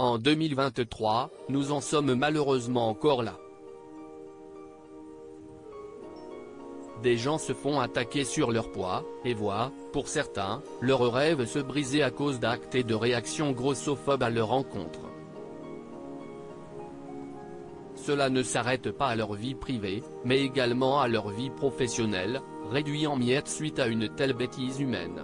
En 2023, nous en sommes malheureusement encore là. Des gens se font attaquer sur leur poids, et voient, pour certains, leurs rêves se briser à cause d'actes et de réactions grossophobes à leur encontre. Cela ne s'arrête pas à leur vie privée, mais également à leur vie professionnelle, réduite en miettes suite à une telle bêtise humaine.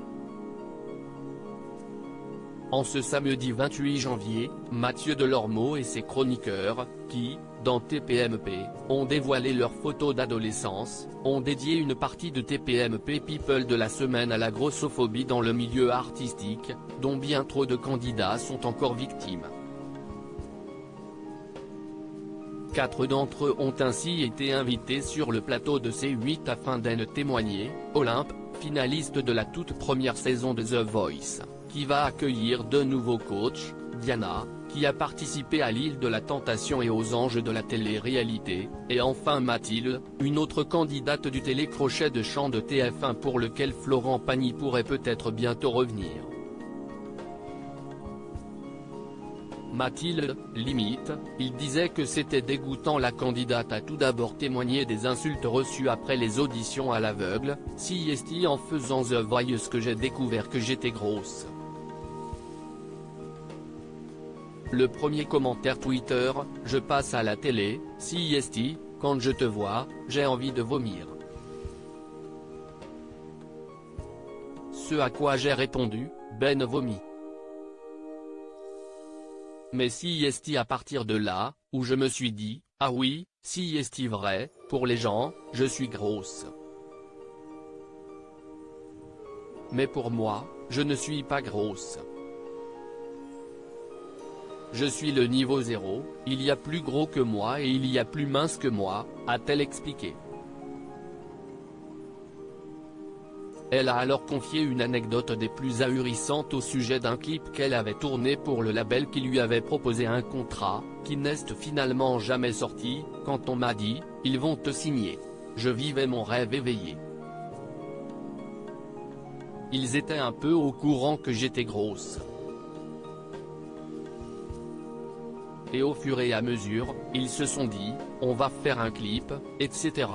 En ce samedi 28 janvier, Mathieu Delormeau et ses chroniqueurs, qui, dans TPMP, ont dévoilé leurs photos d'adolescence, ont dédié une partie de TPMP People de la semaine à la grossophobie dans le milieu artistique, dont bien trop de candidats sont encore victimes. 4 d'entre eux ont ainsi été invités sur le plateau de C8 afin d'en témoigner. Olympe, finaliste de la toute première saison de The Voice, qui va accueillir 2 nouveaux coachs, Diana, qui a participé à l'île de la Tentation et aux Anges de la télé-réalité, et enfin Mathilde, une autre candidate du télécrochet de chant de TF1 pour lequel Florent Pagny pourrait peut-être bientôt revenir. Mathilde, limite, il disait que c'était dégoûtant. La candidate a tout d'abord témoigné des insultes reçues après les auditions à l'aveugle. Si est en faisant The Voice que j'ai découvert que j'étais grosse. Le premier commentaire Twitter, je passe à la télé, si est, quand je te vois, j'ai envie de vomir. Ce à quoi j'ai répondu, Ben vomit. Mais si est à partir de là, où je me suis dit, ah oui, si est vrai, pour les gens, je suis grosse. Mais pour moi, je ne suis pas grosse. Je suis le niveau 0, il y a plus gros que moi et il y a plus mince que moi, a-t-elle expliqué. Elle a alors confié une anecdote des plus ahurissantes au sujet d'un clip qu'elle avait tourné pour le label qui lui avait proposé un contrat, qui n'est finalement jamais sorti. Quand on m'a dit, ils vont te signer. Je vivais mon rêve éveillé. Ils étaient un peu au courant que j'étais grosse. Et au fur et à mesure, ils se sont dit, on va faire un clip, etc.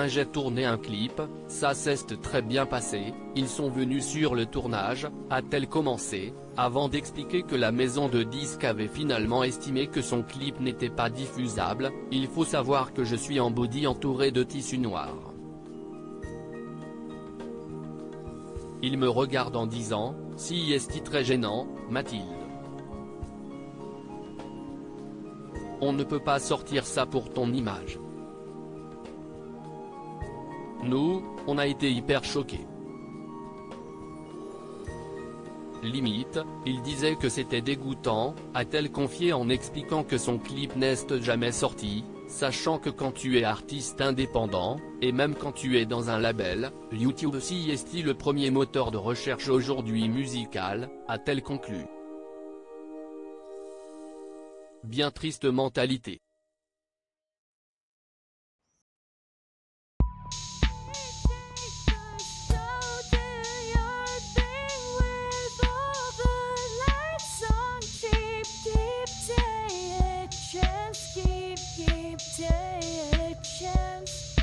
J'ai tourné un clip, ça s'est très bien passé, ils sont venus sur le tournage, a-t-elle commencé, avant d'expliquer que la maison de disques avait finalement estimé que son clip n'était pas diffusable. Il faut savoir que je suis en body entouré de tissu noir. Il me regarde en disant, si est très gênant, Mathilde. On ne peut pas sortir ça pour ton image. Nous, on a été hyper choqués. Limite, il disait que c'était dégoûtant, a-t-elle confié en expliquant que son clip n'est jamais sorti, sachant que quand tu es artiste indépendant, et même quand tu es dans un label, YouTube aussi est le premier moteur de recherche aujourd'hui musical, a-t-elle conclu. Bien triste mentalité. Keep taking a chance.